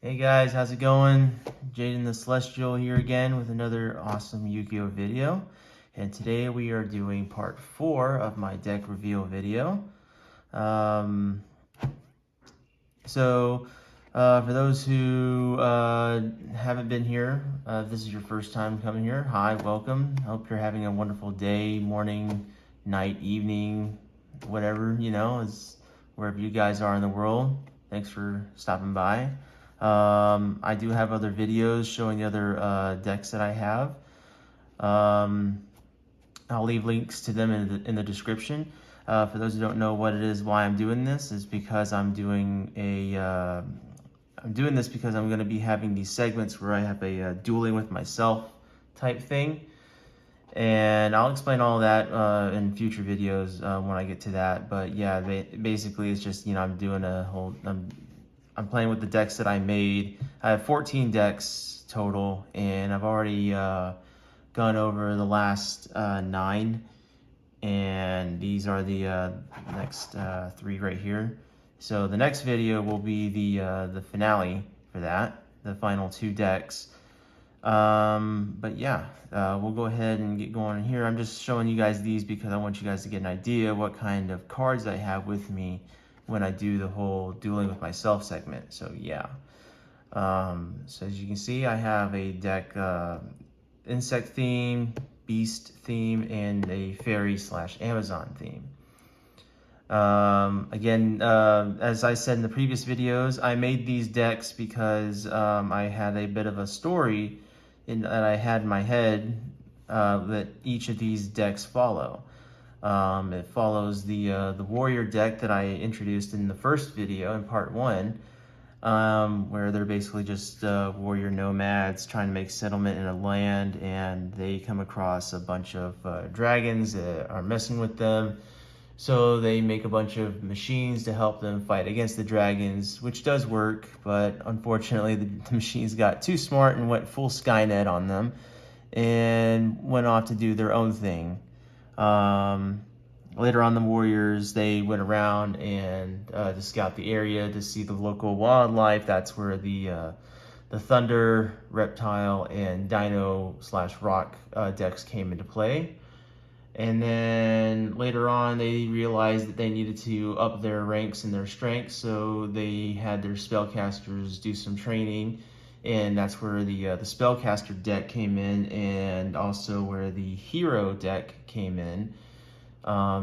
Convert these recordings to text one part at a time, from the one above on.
Hey guys, how's it going? Jaden the Celestial here again with another awesome Yu-Gi-Oh video. And today we are doing part 4 of my deck reveal video. Um, for those who haven't been here, if this is your first time coming here, hi, welcome. Hope you're having a wonderful day, morning, night, evening, whatever, is wherever you guys are in the world. Thanks for stopping by. I do have other videos showing the other decks that I have. I'll leave links to them in the description. For those who don't know what it is, why I'm doing this is because I'm doing this because I'm going to be having these segments where I have a dueling with myself type thing. And I'll explain all that in future videos when I get to that. But yeah, basically it's just, I'm doing I'm playing with the decks that I made. I have 14 decks total, and I've already gone over the last 9, and these are the next 3 right here. So the next video will be the finale for that, the final 2 decks. But yeah, we'll go ahead and get going here. I'm just showing you guys these because I want you guys to get an idea what kind of cards I have with me when I do the whole dueling with myself segment. So yeah. So as you can see, I have a deck insect theme, beast theme, and a fairy / Amazon theme. Again, as I said in the previous videos, I made these decks because I had a bit of a story that I had in my head that each of these decks follow. It follows the warrior deck that I introduced in the first video in part 1, where they're basically just warrior nomads trying to make settlement in a land, and they come across a bunch of dragons that are messing with them. So they make a bunch of machines to help them fight against the dragons, which does work, but unfortunately the machines got too smart and went full Skynet on them and went off to do their own thing. Later on, the warriors, they went around and to scout the area to see the local wildlife. That's where the thunder, reptile, and dino / rock decks came into play. And then later on, they realized that they needed to up their ranks and their strength, so they had their spellcasters do some training, and that's where the spellcaster deck came in, and also where the hero deck came in.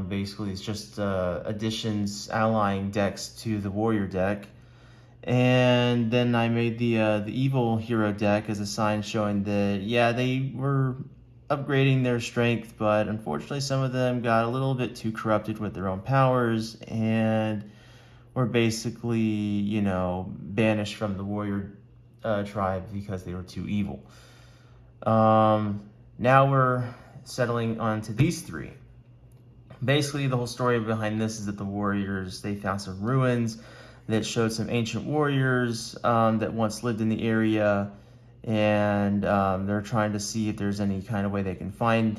Basically, it's just additions, allying decks to the warrior deck. And then I made the evil hero deck as a sign showing that, yeah, they were upgrading their strength, but unfortunately some of them got a little bit too corrupted with their own powers and were basically, banished from the warrior tribe because they were too evil. Now we're settling onto these 3. Basically, the whole story behind this is that the warriors, they found some ruins that showed some ancient warriors that once lived in the area, and they're trying to see if there's any kind of way they can find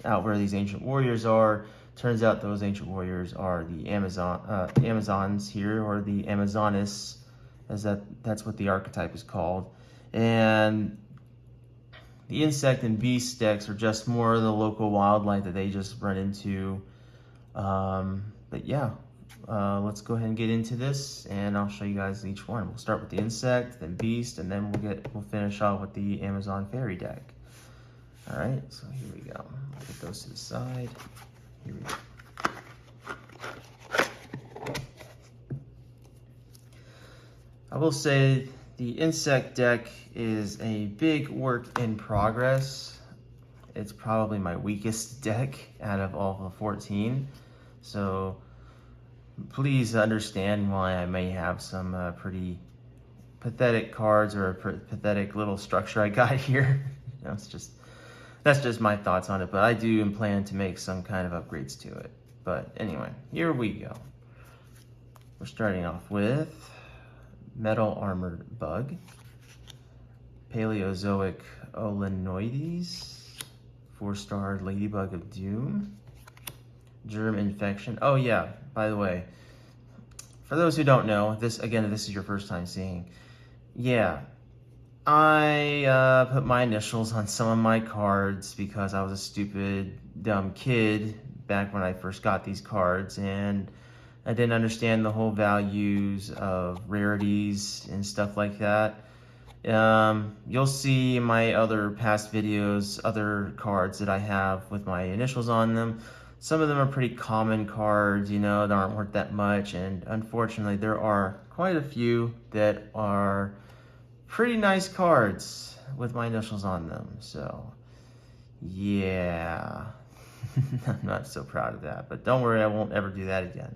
out where these ancient warriors are. Turns out those ancient warriors are the Amazons here, or the Amazonis, as that's what the archetype is called. And the insect and beast decks are just more of the local wildlife that they just run into. But yeah, let's go ahead and get into this, and I'll show you guys each one. We'll start with the insect, then beast, and then we'll finish off with the Amazon fairy deck. All right, so here we go. I'll put those to the side. Here we go. I will say the insect deck is a big work in progress. It's probably my weakest deck out of all the 14. So please understand why I may have some pretty pathetic cards or a pathetic little structure I got here. That's just my thoughts on it, but I do plan to make some kind of upgrades to it. But anyway, here we go. We're starting off with Metal Armored Bug, Paleozoic Olenoides, 4-star Ladybug of Doom, Germ Infection. Oh yeah, by the way, for those who don't know, this is your first time seeing, yeah, I put my initials on some of my cards because I was a stupid, dumb kid back when I first got these cards, and I didn't understand the whole values of rarities and stuff like that. You'll see in my other past videos, other cards that I have with my initials on them. Some of them are pretty common cards, you know, that aren't worth that much, and unfortunately there are quite a few that are pretty nice cards with my initials on them. So yeah, I'm not so proud of that, but don't worry, I won't ever do that again.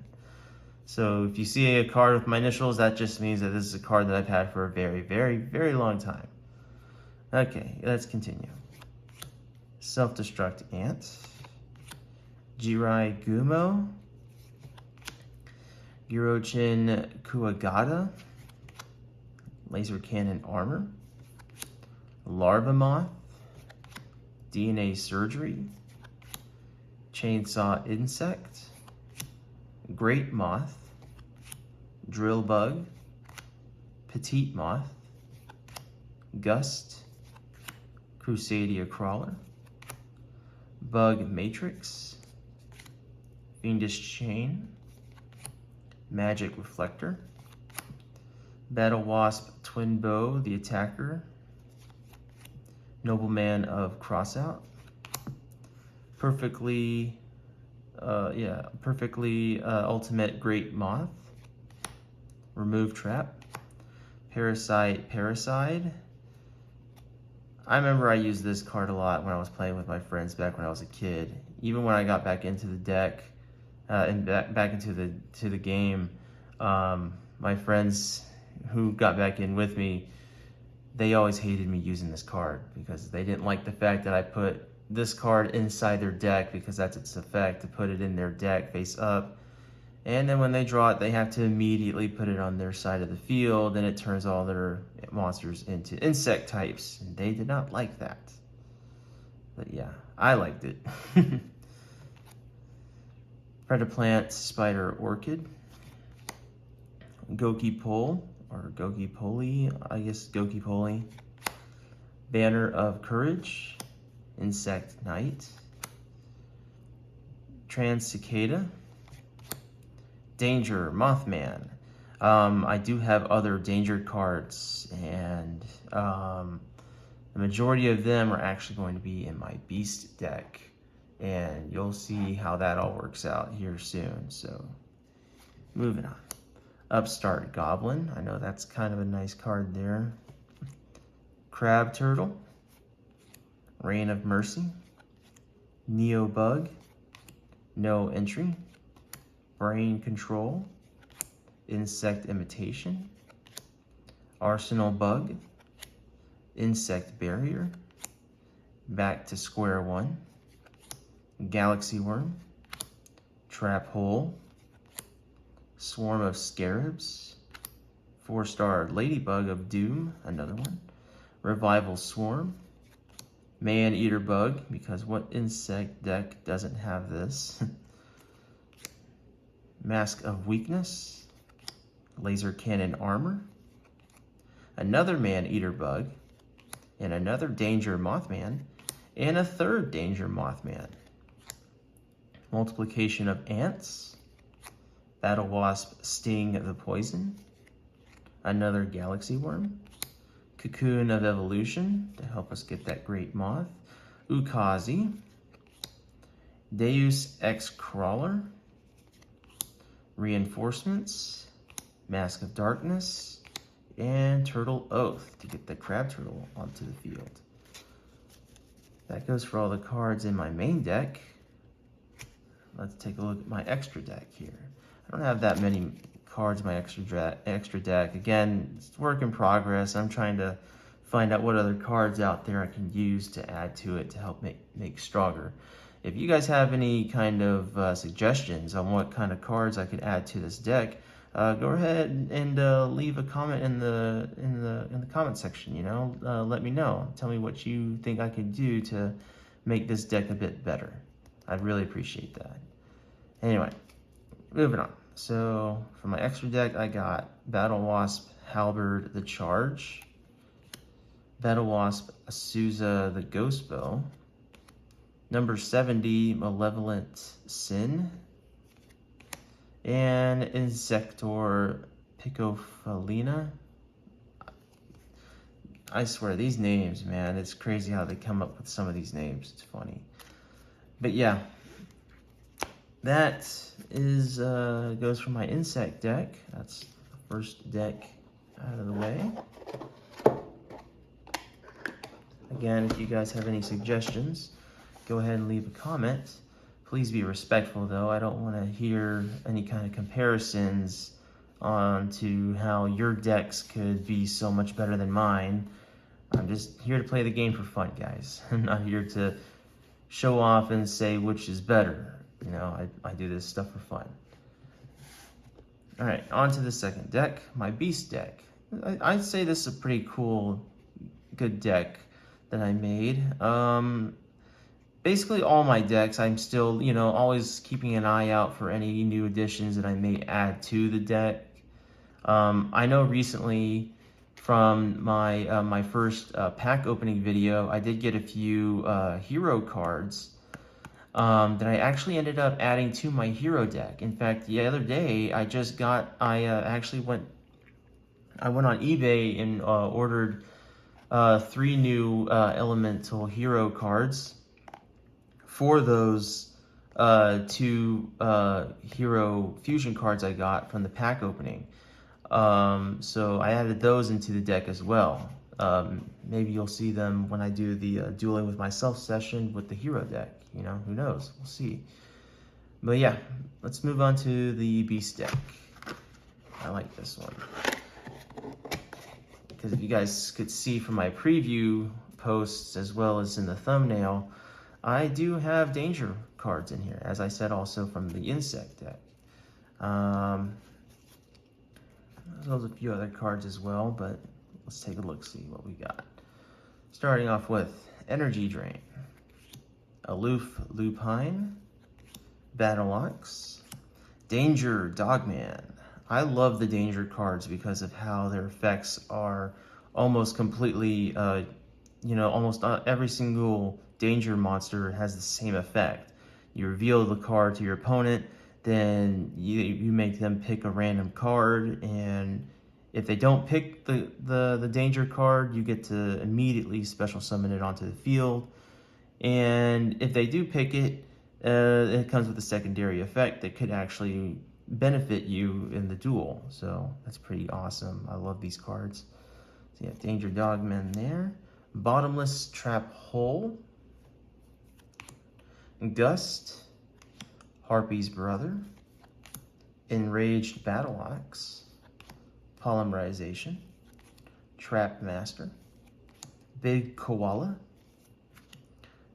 So if you see a card with my initials, that just means that this is a card that I've had for a very, very, very long time. Okay, let's continue. Self-destruct ant, Jirai Gumo, Girochin Kuagata, laser cannon armor, larva moth, DNA surgery, chainsaw insect, great moth, drill bug, petite moth, gust, crusadia crawler, bug matrix, fiendish chain, magic reflector, battle wasp twin bow the attacker, nobleman of crossout, perfectly ultimate great moth, remove trap, parasite. I remember I used this card a lot when I was playing with my friends back when I was a kid. Even when I got back into the deck and back into the game, my friends who got back in with me, they always hated me using this card because they didn't like the fact that I put this card inside their deck because that's its effect, to put it in their deck face up. And then when they draw it, they have to immediately put it on their side of the field, and it turns all their monsters into insect types. And they did not like that. But yeah, I liked it. Predaplant, Spider Orchid, Goki Pole, or Goki Poli, I guess Goki Poli, Banner of Courage, Insect Knight, Trans Cicada, Danger Mothman. I do have other danger cards, and the majority of them are actually going to be in my beast deck, and you'll see how that all works out here soon. So moving on. Upstart Goblin, I know that's kind of a nice card there. Crab Turtle, Reign of Mercy, Neo Bug, No Entry, Brain Control, Insect Imitation, Arsenal Bug, Insect Barrier, Back to Square One, Galaxy Worm, Trap Hole, Swarm of Scarabs, 4-star Ladybug of Doom, another one, Revival Swarm, Man-Eater Bug, because what insect deck doesn't have this? Mask of Weakness, Laser Cannon Armor, another Man-Eater Bug, and another Danger Mothman, and a third Danger Mothman. Multiplication of Ants, Battle Wasp Sting the Poison, another Galaxy Worm, Cocoon of Evolution to help us get that great moth, Ukazi, Deus Ex Crawler, Reinforcements, Mask of Darkness, and Turtle Oath to get the Crab Turtle onto the field. That goes for all the cards in my main deck. Let's take a look at my extra deck here. I don't have that many cards in my extra deck. Again, it's work in progress. I'm trying to find out what other cards out there I can use to add to it to help make stronger. If you guys have any kind of suggestions on what kind of cards I could add to this deck, go ahead and leave a comment in the comment section. You know, let me know. Tell me what you think I could do to make this deck a bit better. I'd really appreciate that. Anyway, moving on. So for my extra deck, I got Battle Wasp Halberd the Charge, Battle Wasp Asuza the Ghost Bow, number 70 Malevolent Sin, and Insector Picofalina. I swear, these names, man, it's crazy how they come up with some of these names. It's funny. But yeah, that is goes for my insect deck. That's the first deck out of the way. Again, if you guys have any suggestions, go ahead and leave a comment. Please be respectful, though. I don't want to hear any kind of comparisons on to how your decks could be so much better than mine. I'm just here to play the game for fun, guys. I'm not here to show off and say which is better. You know, I do this stuff for fun. All right, on to the second deck, my Beast deck. I'd say this is a pretty cool, good deck that I made. Basically all my decks, I'm still, you know, always keeping an eye out for any new additions that I may add to the deck. I know recently from my my first pack opening video, I did get a few hero cards that I actually ended up adding to my hero deck. In fact, the other day I went on eBay and ordered 3 new elemental hero cards for those 2 hero fusion cards I got from the pack opening. So I added those into the deck as well. Maybe you'll see them when I do the dueling with myself session with the hero deck. You know, who knows? We'll see. But yeah, let's move on to the Beast deck. I like this one. Because if you guys could see from my preview posts as well as in the thumbnail, I do have danger cards in here, as I said also from the insect deck. There's a few other cards as well, but let's take a look, see what we got. Starting off with Energy Drain, Aloof Lupine, Battle Ox, Danger Dogman. I love the danger cards because of how their effects are almost completely, you know, almost every single danger monster has the same effect. You reveal the card to your opponent, then you make them pick a random card, and if they don't pick the danger card, you get to immediately special summon it onto the field. And if they do pick it, it comes with a secondary effect that could actually benefit you in the duel. So that's pretty awesome. I love these cards. So yeah, Danger Dogman there. Bottomless Trap Hole, Gust, Harpy's Brother, Enraged Battle Ox, Polymerization, Trap Master, Big Koala,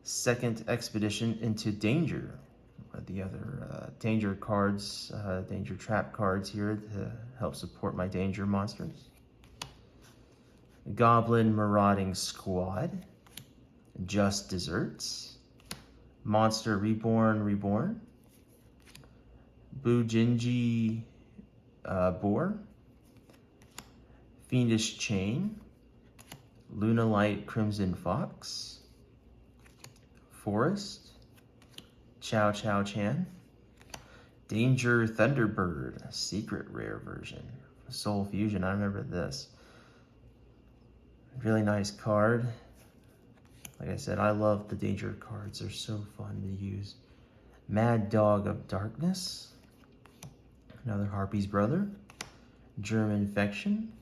Second Expedition into Danger. The other danger cards, danger trap cards here to help support my danger monsters. Goblin Marauding Squad, Just Desserts, Monster Reborn, Bujinji Boar, Fiendish Chain, Lunalight Crimson Fox, Forest, Chow Chow Chan, Danger Thunderbird, secret rare version, Soul Fusion. I remember this. Really nice card. Like I said, I love the danger cards. They're so fun to use. Mad Dog of Darkness, another Harpy's Brother, Germ Infection,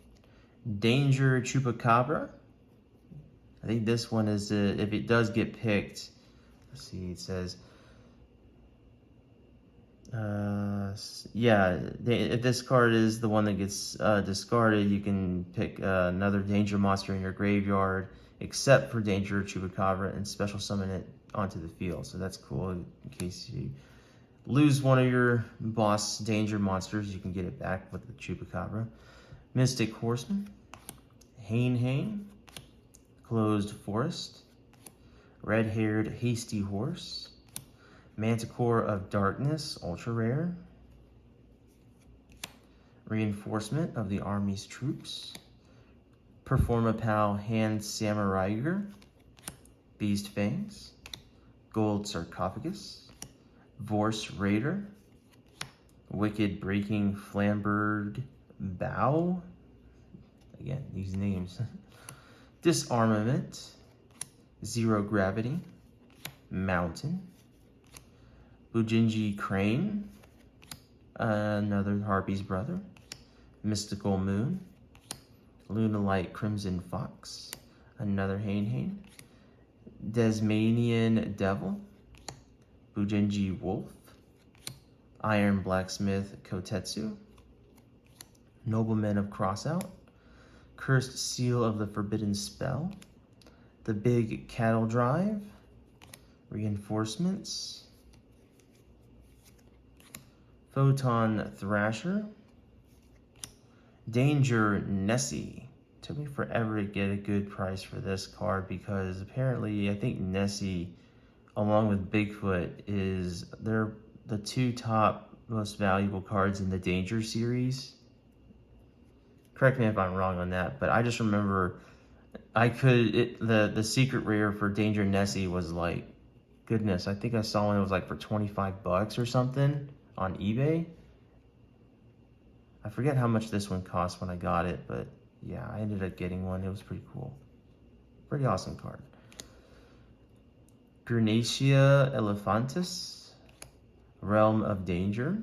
Danger Chupacabra. I think this one is, if it does get picked, let's see, it says, yeah, if this card is the one that gets discarded, you can pick another danger monster in your graveyard, except for Danger Chupacabra, and special summon it onto the field. So that's cool. In case you lose one of your boss danger monsters, you can get it back with the Chupacabra. Mystic Horseman, Hane, Closed Forest, Red-Haired Hasty Horse, Manticore of Darkness, ultra rare, Reinforcement of the Army's troops. Performapal Hand Samuraiger. Beast Fangs. Gold Sarcophagus. Vorse Raider. Wicked Breaking Flamberg Bow. Again, these names. Disarmament. Zero Gravity. Mountain. Bujinji Crane. Another Harpy's brother. Mystical Moon. Lunalite Crimson Fox. Another Hain. Desmanian Devil. Bujinji Wolf. Iron Blacksmith Kotetsu. Nobleman of Crossout. Cursed Seal of the Forbidden Spell. The Big Cattle Drive. Reinforcements. Photon Thrasher. Danger Nessie. Took me forever to get a good price for this card because apparently I think Nessie, along with Bigfoot, they're the two top most valuable cards in the Danger series. Correct me if I'm wrong on that, but I just remember the secret rare for Danger Nessie was like, goodness, I think I saw one that was like for 25 bucks or something on eBay. I forget how much this one cost when I got it, but yeah, I ended up getting one. It was pretty cool. Pretty awesome card. Granatia Elephantis. Realm of Danger.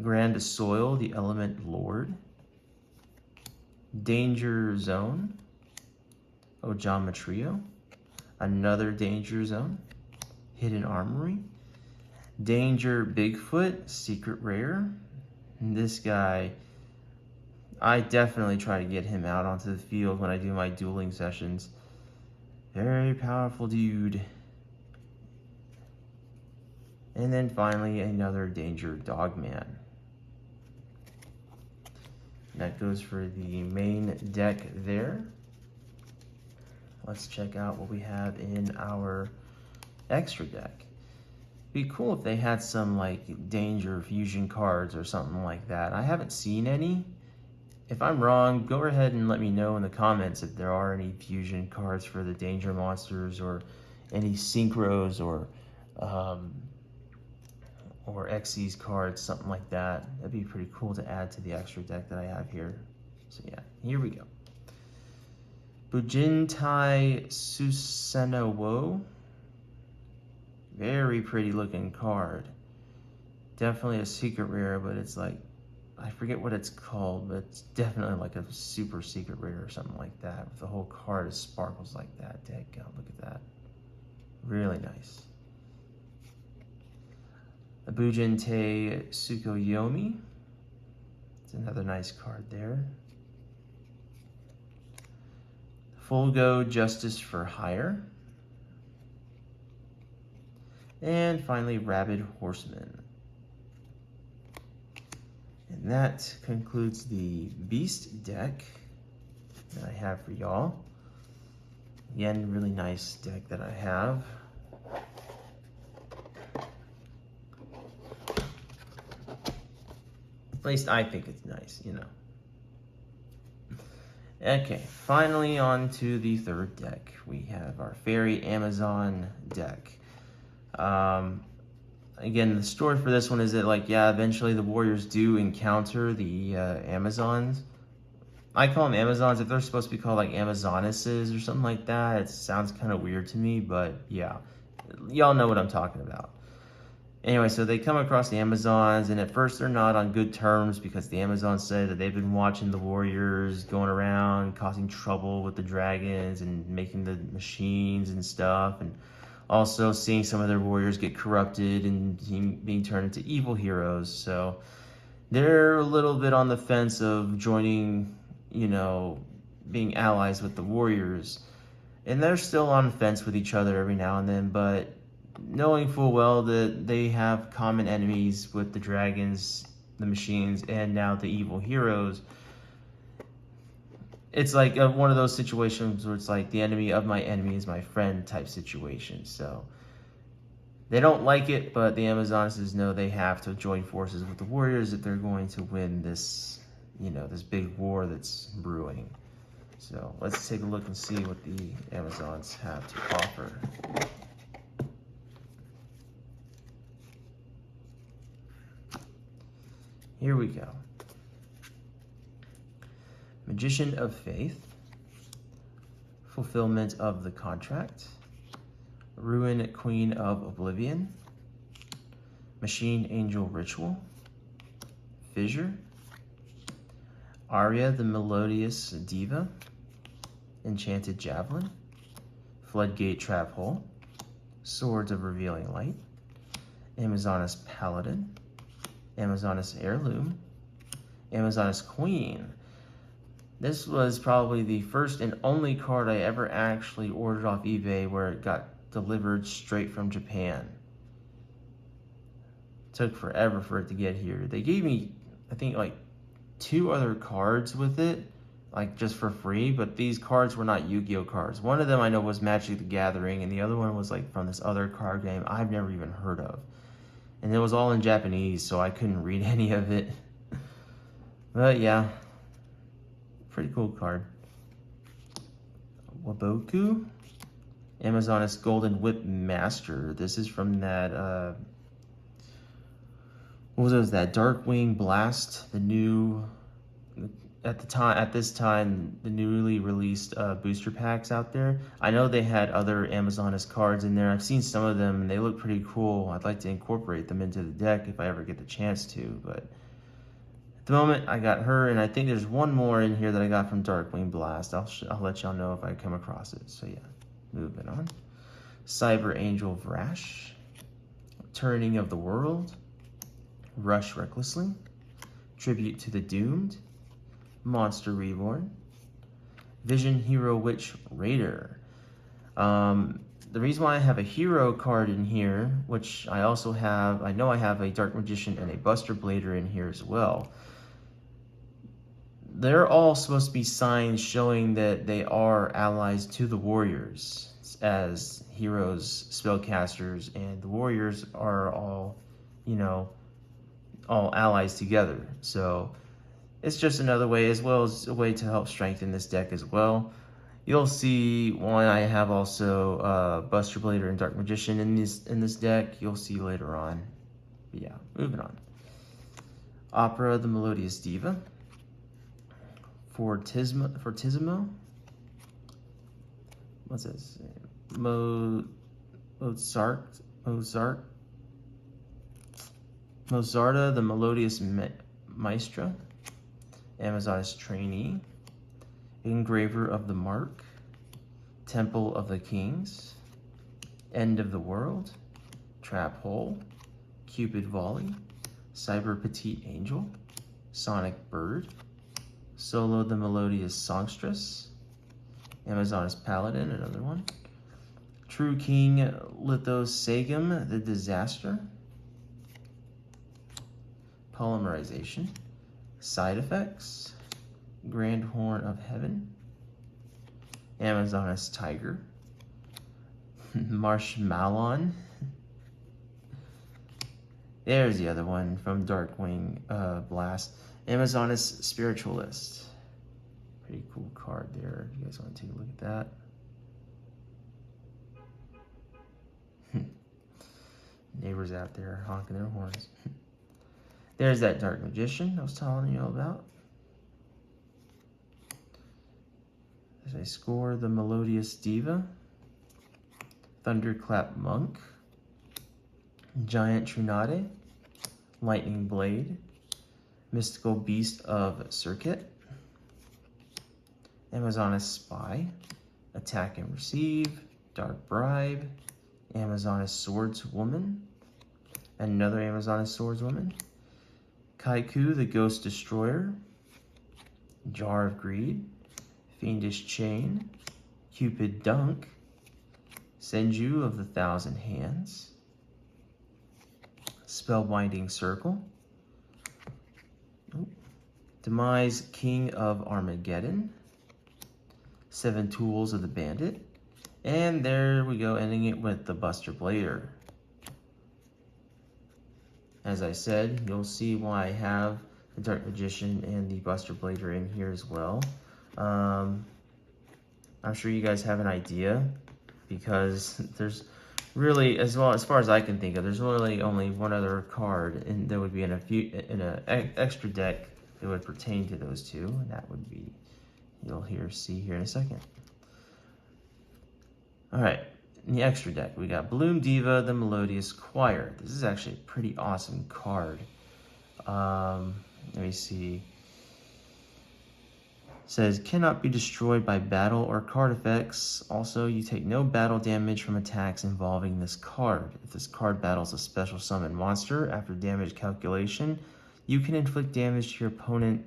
Grand Soil, the Element Lord. Danger Zone. Ojamatrio. Another Danger Zone. Hidden Armory. Danger Bigfoot, Secret Rare. And this guy, I definitely try to get him out onto the field when I do my dueling sessions. Very powerful dude. And then finally, another Danger Dogman. That goes for the main deck there. Let's check out what we have in our extra deck. Be cool if they had some like Danger fusion cards or something like that. I haven't seen any. If I'm wrong, go ahead and let me know in the comments if there are any fusion cards for the Danger monsters or any synchros or Xyz cards, something like that. That'd be pretty cool to add to the extra deck that I have here. So yeah, here we go. Bujintai Susanoo. Very pretty looking card. Definitely a secret rare, but it's like, I forget what it's called, but it's definitely like a super secret rare or something like that. The whole card is sparkles like that. Dadgum, look at that. Really nice. A Bujinte Tsukuyomi. It's another nice card there. Fulgo Justice for Hire. And finally, Rabid Horseman. And that concludes the Beast deck that I have for y'all. Again, really nice deck that I have. At least I think it's nice, you know. Okay, finally on to the third deck. We have our Fairy Amazon deck. Again, the story for this one is that, like, yeah, eventually the warriors do encounter the Amazons. I call them Amazons. If they're supposed to be called, like, Amazonesses or something like that, it sounds kind of weird to me, but yeah. Y'all know what I'm talking about. Anyway, so they come across the Amazons, and at first they're not on good terms because the Amazons say that they've been watching the warriors going around, causing trouble with the dragons and making the machines and stuff, and also seeing some of their warriors get corrupted and being turned into evil heroes. So they're a little bit on the fence of joining, you know, being allies with the warriors. And they're still on the fence with each other every now and then, but knowing full well that they have common enemies with the dragons, the machines, and now the evil heroes, it's like one of those situations where it's like the enemy of my enemy is my friend type situation. So They don't like it, but the Amazonas know they have to join forces with the Warriors if they're going to win this, this big war that's brewing. So let's take a look and see what the Amazons have to offer. Here we go. Magician of Faith, Fulfillment of the Contract, Ruin Queen of Oblivion, Machine Angel Ritual, Fissure, Aria the Melodious Diva, Enchanted Javelin, Floodgate Trap Hole, Swords of Revealing Light, Amazonas Paladin, Amazonas Heirloom, Amazonas Queen. This was probably the first and only card I ever actually ordered off eBay where it got delivered straight from Japan. It took forever for it to get here. They gave me, I think, like 2 other cards with it, like just for free, but these cards were not Yu-Gi-Oh cards. One of them I know was Magic the Gathering, and the other one was like from this other card game I've never even heard of. And it was all in Japanese, so I couldn't read any of it. But yeah, pretty cool card. Waboku, Amazonas Golden Whip Master. This is from that, what was that? Darkwing Blast, the new, at this time, the newly released booster packs out there. I know they had other Amazonas cards in there. I've seen some of them and they look pretty cool. I'd like to incorporate them into the deck if I ever get the chance to, but at the moment I got her, and I think there's one more in here that I got from Darkwing Blast. I'll let y'all know if I come across it. So yeah, moving on. Cyber Angel Vrash, Turning of the World, Rush Recklessly, Tribute to the Doomed, Monster Reborn, Vision Hero Witch Raider. The reason why I have a hero card in here, which I also have, I know I have a Dark Magician and a Buster Blader in here as well. They're all supposed to be signs showing that they are allies to the Warriors as heroes, spellcasters, and the Warriors are all, all allies together. So it's just another way, as well as a way to help strengthen this deck as well. You'll see one I have also Buster Blader and Dark Magician in this deck. You'll see later on. But yeah, moving on. Opera the Melodious Diva, Fortissimo. What's this? Mozarta the Melodious Maestra, Amazonas Trainee, Engraver of the Mark, Temple of the Kings, End of the World, Trap Hole, Cupid Volley, Cyber Petite Angel, Sonic Bird, Solo the Melodious Songstress, Amazonas Paladin, another one, True King Lithos Sagum the Disaster, Polymerization, Side Effects, Grand Horn of Heaven, Amazonas Tiger, Marshmallon. There's the other one from Darkwing Blast, Amazonas Spiritualist. Pretty cool card there if you guys want to take a look at that. Neighbors out there honking their horns. There's that Dark Magician I was telling you about. As I score the Melodious Diva, Thunderclap Monk, Giant Trinade, Lightning Blade, Mystical Beast of Circuit, Amazonas Spy, Attack and Receive, Dark Bribe, Amazonas Swordswoman, another Amazonas Swordswoman, Kaiku the Ghost Destroyer, Jar of Greed, Fiendish Chain, Cupid Dunk, Senju of the Thousand Hands, Spellbinding Circle, Demise King of Armageddon, Seven Tools of the Bandit, and there we go, ending it with the Buster Blader. as I said, you'll see why I have the Dark Magician and the Buster Blader in here as well. I'm sure you guys have an idea, because there's really, as far as I can think of, there's really only one other card and that would be in a extra deck that would pertain to those two, and that would be, you'll see here in a second. All right, in the extra deck, we got Bloom Diva, the Melodious Choir. This is actually a pretty awesome card. Let me see. It says, cannot be destroyed by battle or card effects. Also, you take no battle damage from attacks involving this card. If this card battles a special summon monster after damage calculation, you can inflict damage to your opponent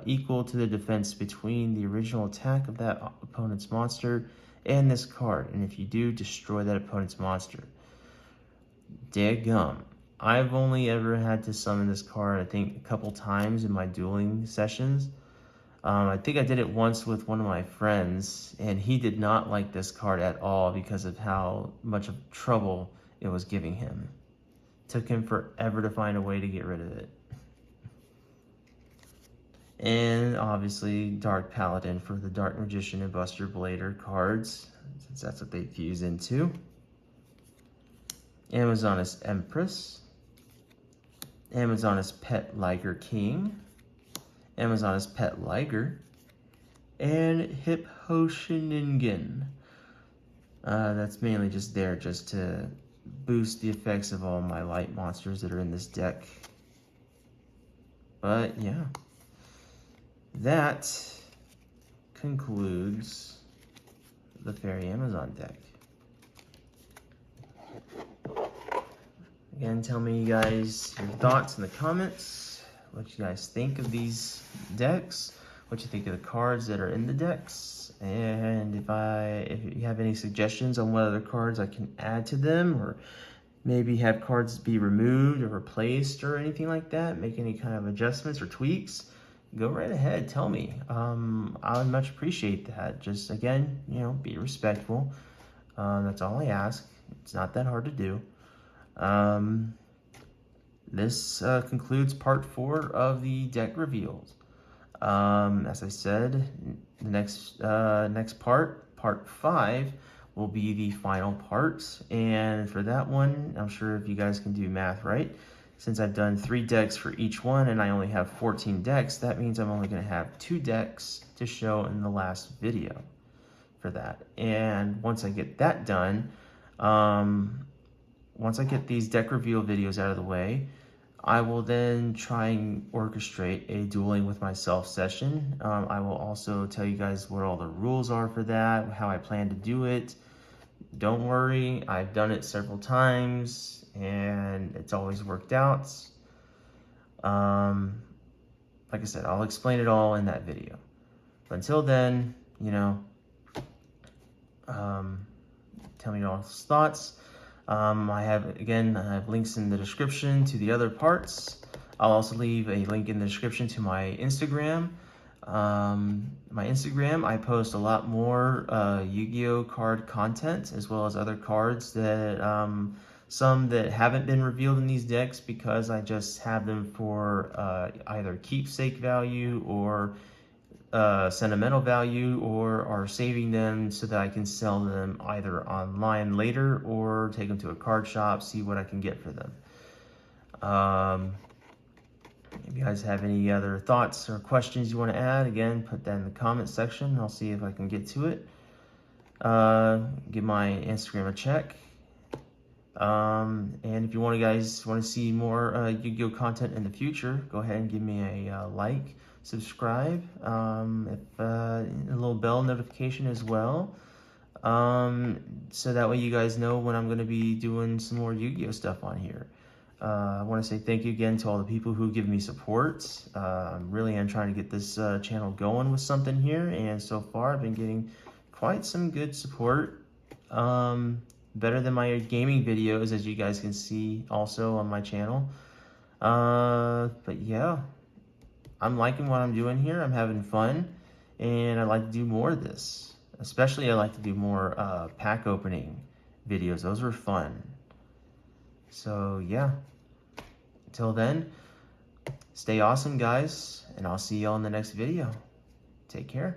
equal to the defense between the original attack of that opponent's monster and this card, and if you do, destroy that opponent's monster. Dadgum. I've only ever had to summon this card, I think, a couple times in my dueling sessions. I think I did it once with one of my friends, and he did not like this card at all because of how much of trouble it was giving him. Took him forever to find a way to get rid of it. And obviously Dark Paladin for the Dark Magician and Buster Blader cards, since that's what they fuse into. Amazoness Empress. Amazoness Pet Liger King. Amazoness Pet Liger. And Hipposhinin. That's mainly just there just to boost the effects of all my light monsters that are in this deck. But yeah. That concludes the Fairy Amazon deck. Again, tell me, you guys, your thoughts in the comments. What you guys think of these decks. What you think of the cards that are in the decks. And if you have any suggestions on what other cards I can add to them, or maybe have cards be removed or replaced or anything like that, make any kind of adjustments or tweaks, go right ahead, tell me. I would much appreciate that. Just, again, be respectful. That's all I ask. It's not that hard to do. This concludes part 4 of the deck reveals. As I said, the next part 5, will be the final part. And for that one, I'm sure if you guys can do math right, since I've done 3 decks for each one and I only have 14 decks, that means I'm only going to have 2 decks to show in the last video for that. And once I get that done, once I get these deck reveal videos out of the way, I will then try and orchestrate a dueling with myself session. I will also tell you guys what all the rules are for that, how I plan to do it. Don't worry, I've done it several times and it's always worked out. Like I said, I'll explain it all in that video. But until then, tell me your thoughts. I have links in the description to the other parts. I'll also leave a link in the description to my Instagram. I post a lot more Yu-Gi-Oh card content, as well as other cards that some that haven't been revealed in these decks because I just have them for either keepsake value or sentimental value, or are saving them so that I can sell them either online later or take them to a card shop, see what I can get for them. If you guys have any other thoughts or questions you want to add, again, put that in the comment section. I'll see if I can get to it. Give my Instagram a check. And if you guys want to see more Yu-Gi-Oh content in the future, go ahead and give me a like, subscribe, a little bell notification as well, so that way you guys know when I'm going to be doing some more Yu-Gi-Oh stuff on here. I want to say thank you again to all the people who give me support. I really am trying to get this channel going with something here, and so far I've been getting quite some good support. Better than my gaming videos, as you guys can see also on my channel. But yeah, I'm liking what I'm doing here. I'm having fun, and I'd like to do more of this. Especially I like to do more pack opening videos. Those were fun. So yeah, Until then, stay awesome, guys, and I'll see y'all in the next video. Take care.